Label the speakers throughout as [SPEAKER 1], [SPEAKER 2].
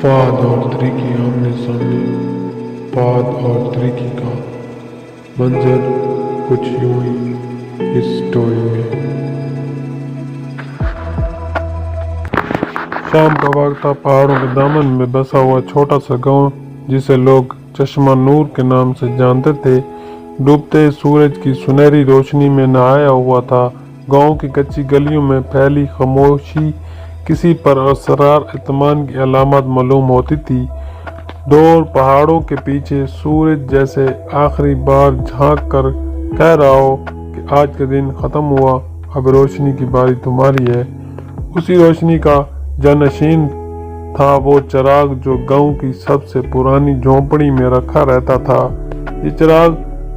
[SPEAKER 1] فہد اور طریقی آمنے سامنے۔ فہد اور طریقی کا منظر کچھ یوں ہی اس سٹوری میں۔ شام کا وقت تھا۔ پہاڑوں کے دامن میں بسا ہوا چھوٹا سا گاؤں جسے لوگ چشمہ نور کے نام سے جانتے تھے، ڈوبتے سورج کی سنہری روشنی میں نہایا ہوا تھا۔ گاؤں کی کچی گلیوں میں پھیلی خاموشی کسی پر اسرار اطمینان کی علامت معلوم ہوتی تھی۔ دور پہاڑوں کے پیچھے سورج جیسے آخری بار جھانک کر کہہ رہا ہو کہ آج کا دن ختم ہوا، اب روشنی کی باری تمہاری ہے۔ اسی روشنی کا جانشین تھا وہ چراغ جو گاؤں کی سب سے پرانی جھونپڑی میں رکھا رہتا تھا۔ یہ چراغ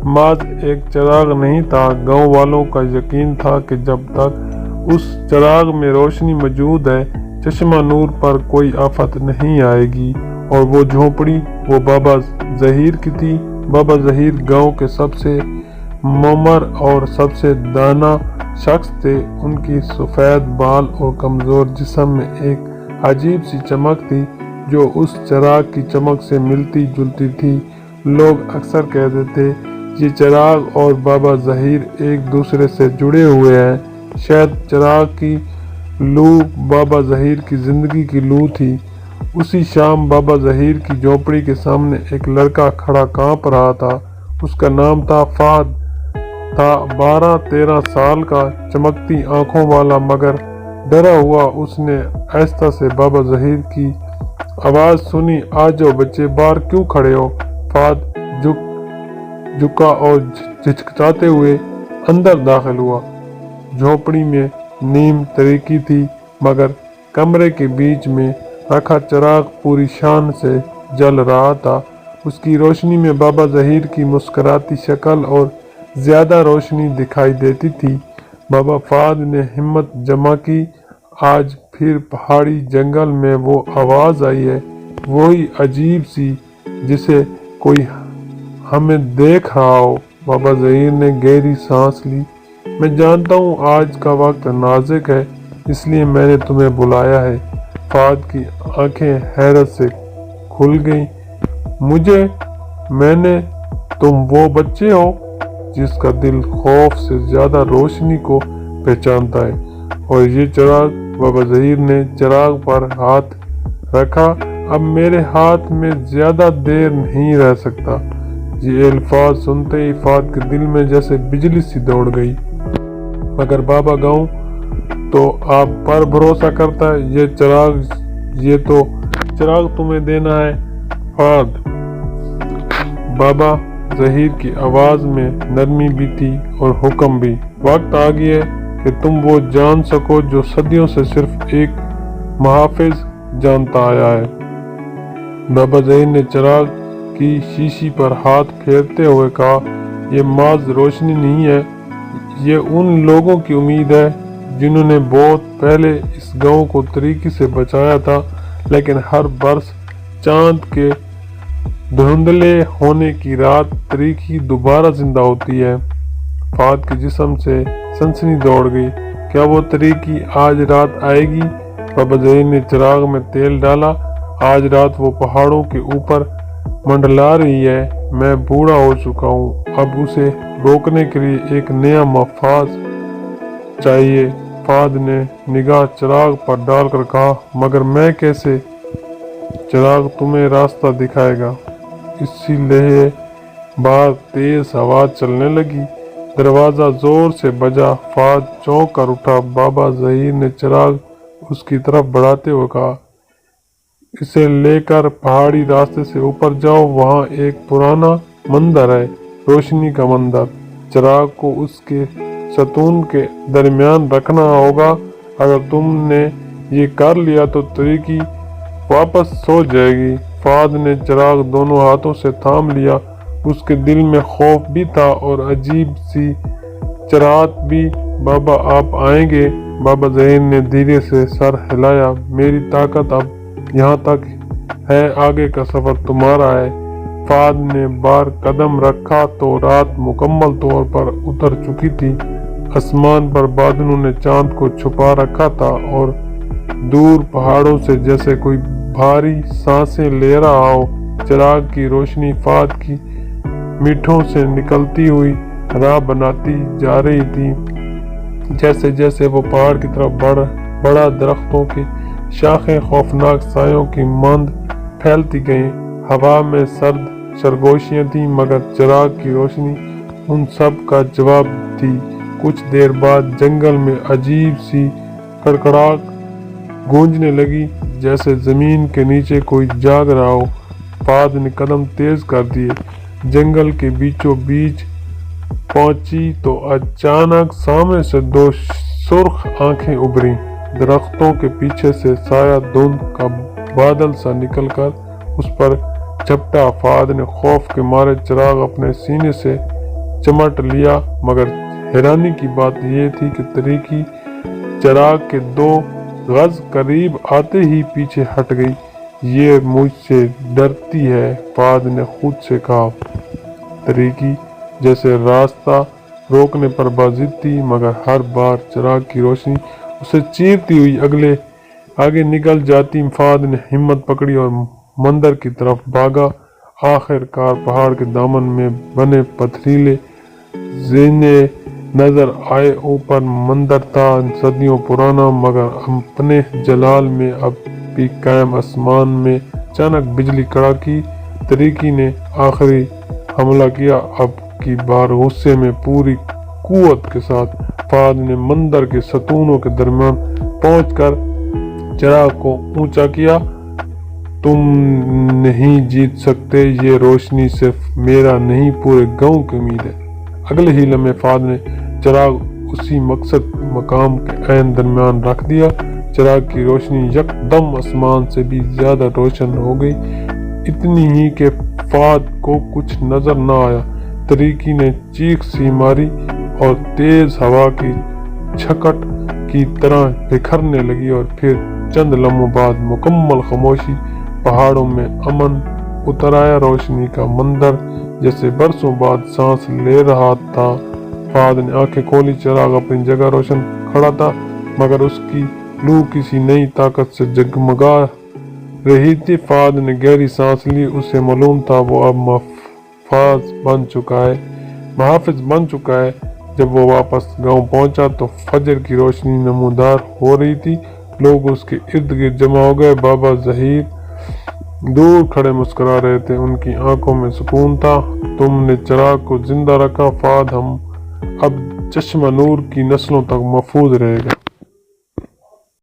[SPEAKER 1] محض ایک چراغ نہیں تھا، گاؤں والوں کا یقین تھا کہ جب تک اس چراغ میں روشنی موجود ہے، چشمہ نور پر کوئی آفت نہیں آئے گی۔ اور وہ جھونپڑی وہ بابا ظہیر کی تھی۔ بابا ظہیر گاؤں کے سب سے معمر اور سب سے دانا شخص تھے۔ ان کی سفید بال اور کمزور جسم میں ایک عجیب سی چمک تھی جو اس چراغ کی چمک سے ملتی جلتی تھی۔ لوگ اکثر کہتے تھے یہ چراغ اور بابا ظہیر ایک دوسرے سے جڑے ہوئے ہیں۔ شاید چراغ کی لو بابا ظہیر کی زندگی کی لو تھی۔ اسی شام بابا ظہیر کی جھونپڑی کے سامنے ایک لڑکا کھڑا کانپ رہا تھا۔ اس کا نام تھا فہد، تھا 12-13 سال کا، چمکتی آنکھوں والا مگر ڈرا ہوا۔ اس نے آہستہ سے بابا ظہیر کی آواز سنی، آ جاؤ بچے، باہر کیوں کھڑے ہو؟ فہد جھکا اور جھچکچاتے ہوئے اندر داخل ہوا۔ جھونپڑی میں نیم طریقی تھی مگر کمرے کے بیچ میں رکھا چراغ پوری شان سے جل رہا تھا۔ اس کی روشنی میں بابا ظہیر کی مسکراتی شکل اور زیادہ روشنی دکھائی دیتی تھی۔ بابا فہد نے ہمت جمع کی، آج پھر پہاڑی جنگل میں وہ آواز آئی ہے، وہی عجیب سی جسے کوئی ہمیں دیکھ رہا ہو۔ بابا ظہیر نے گہری سانس لی، میں جانتا ہوں آج کا وقت نازک ہے، اس لیے میں نے تمہیں بلایا ہے۔ فہد کی آنکھیں حیرت سے کھل گئیں۔ میں نے تم وہ بچے ہو جس کا دل خوف سے زیادہ روشنی کو پہچانتا ہے۔ اور یہ چراغ، بابا ظہیر نے چراغ پر ہاتھ رکھا، اب میرے ہاتھ میں زیادہ دیر نہیں رہ سکتا۔ یہ الفاظ سنتے ہی فہد کے دل میں جیسے بجلی سی دوڑ گئی۔ مگر بابا گاؤں تو آپ پر بھروسہ کرتا ہے، یہ تو چراغ تمہیں دینا ہے فہد۔ بابا ظہیر کی آواز میں نرمی بھی تھی اور حکم بھی، وقت آ گیا ہے کہ تم وہ جان سکو جو صدیوں سے صرف ایک محافظ جانتا آیا ہے۔ بابا ظہیر نے چراغ کی شیشی پر ہاتھ پھیرتے ہوئے کہا، یہ محض روشنی نہیں ہے، یہ ان لوگوں کی امید ہے جنہوں نے بہت پہلے اس گاؤں کو طریقی سے بچایا تھا، لیکن ہر برس چاند کے دھندلے ہونے کی رات طریقی دوبارہ زندہ ہوتی ہے۔ فہد کے جسم سے سنسنی دوڑ گئی، کیا وہ طریقی آج رات آئے گی؟ بابا ظہیر نے چراغ میں تیل ڈالا، آج رات وہ پہاڑوں کے اوپر منڈلا رہی ہے۔ میں بوڑھا ہو چکا ہوں، اب اسے روکنے کے لیے ایک نیا محافظ چاہیے۔ فہد نے نگاہ چراغ پر ڈال کر کہا، مگر میں کیسے؟ چراغ تمہیں راستہ دکھائے گا۔ اسی لمحے باہر تیز ہوا چلنے لگی، دروازہ زور سے بجا۔ فہد چونک کر اٹھا۔ بابا ظہیر نے چراغ اس کی طرف بڑھاتے ہوئے کہا، اسے لے کر پہاڑی راستے سے اوپر جاؤ، وہاں ایک پرانا مندر ہے، روشنی کا مندر۔ چراغ کو اس کے ستون کے درمیان رکھنا ہوگا، اگر تم نے یہ کر لیا تو طریقی واپس سو جائے گی۔ فہد نے چراغ دونوں ہاتھوں سے تھام لیا، اس کے دل میں خوف بھی تھا اور عجیب سی چراغت بھی۔ بابا آپ آئیں گے؟ بابا ظہیر نے دھیرے سے سر ہلایا، میری طاقت اب یہاں تک ہے، آگے کا سفر تمہارا ہے۔ فہد نے باہر قدم رکھا تو رات مکمل طور پر اتر چکی تھی۔ آسمان پر بادلوں نے چاند کو چھپا رکھا تھا اور دور پہاڑوں سے جیسے کوئی بھاری سانسیں لے رہا ہو۔ چراغ کی روشنی فہد کی میٹھوں سے نکلتی ہوئی راہ بناتی جا رہی تھی۔ جیسے جیسے وہ پہاڑ کی طرف بڑھا درختوں کی شاخیں خوفناک سایوں کی مانند پھیلتی گئیں۔ ہوا میں سرد سرگوشیاں تھیں مگر چراغ کی روشنی ان سب کا جواب تھی۔ کچھ دیر بعد جنگل میں عجیب سی کڑکڑاہٹ گونجنے لگی، جیسے زمین کے نیچے کوئی جاگ رہا ہو۔ فہد نے قدم تیز کر دیے، جنگل کے بیچوں بیچ پہنچی تو اچانک سامنے سے دو سرخ آنکھیں ابھریں۔ درختوں کے پیچھے سے سایہ دھند کا بادل سا نکل کر اس پر جھپٹا۔ فہد نے خوف کے مارے چراغ اپنے سینے سے چمٹ لیا، مگر حیرانی کی بات یہ تھی کہ تریکی چراغ کے 2 گز قریب آتے ہی پیچھے ہٹ گئی۔ یہ مجھ سے ڈرتی ہے، فہد نے خود سے کہا۔ تریکی جیسے راستہ روکنے پر باضد تھی، مگر ہر بار چراغ کی روشنی اسے چیرتی ہوئی آگے نکل جاتی۔ فہد نے ہمت پکڑی اور مندر کی طرف بھاگا۔ آخر کار پہاڑ کے دامن میں بنے پتھریلے زینے نظر آئے۔ اوپر مندر تھا، صدیوں پرانا مگر اپنے جلال میں اب بھی قائم۔ آسمان میں اچانک بجلی کڑکی۔ تریکی نے آخری حملہ کیا، اب کی بار غصے میں پوری قوت کے ساتھ۔ فہد نے مندر کے ستونوں کے درمیان پہنچ کر چراغ کو اونچا کیا۔ تم نہیں جیت سکتے، یہ روشنی صرف میرا نہیں پورے گاؤں کی امید ہے۔ اگلے ہی لمحے فہد نے چراغ اسی مقام کے عین درمیان رکھ دیا۔ چراغ کی روشنی یک دم آسمان سے بھی زیادہ روشن ہو گئی، اتنی ہی کہ فہد کو کچھ نظر نہ آیا۔ تریکی نے چیخ سی ماری اور تیز ہوا کی جھکٹ کی طرح بکھرنے لگی، اور پھر چند لمحوں بعد مکمل خاموشی۔ پہاڑوں میں امن اتر آیا، روشنی کا مندر جیسے برسوں بعد سانس لے رہا تھا۔ فہد نے آنکھیں کھولی، چراغ اپنی جگہ روشن کھڑا تھا، مگر اس کی لو کسی نئی طاقت سے جگمگا رہی تھی۔ فہد نے گہری سانس لی، اسے معلوم تھا وہ اب محافظ بن چکا ہے۔ جب وہ واپس گاؤں پہنچا تو فجر کی روشنی نمودار ہو رہی تھی، لوگ اس کے ارد گرد جمع ہو گئے۔ بابا ظہیر دور کھڑے مسکرا رہے تھے، ان کی آنکھوں میں سکون تھا۔ تم نے چراغ کو زندہ رکھا فہد، ہم اب چشمہ نور کی نسلوں تک محفوظ رہے گا۔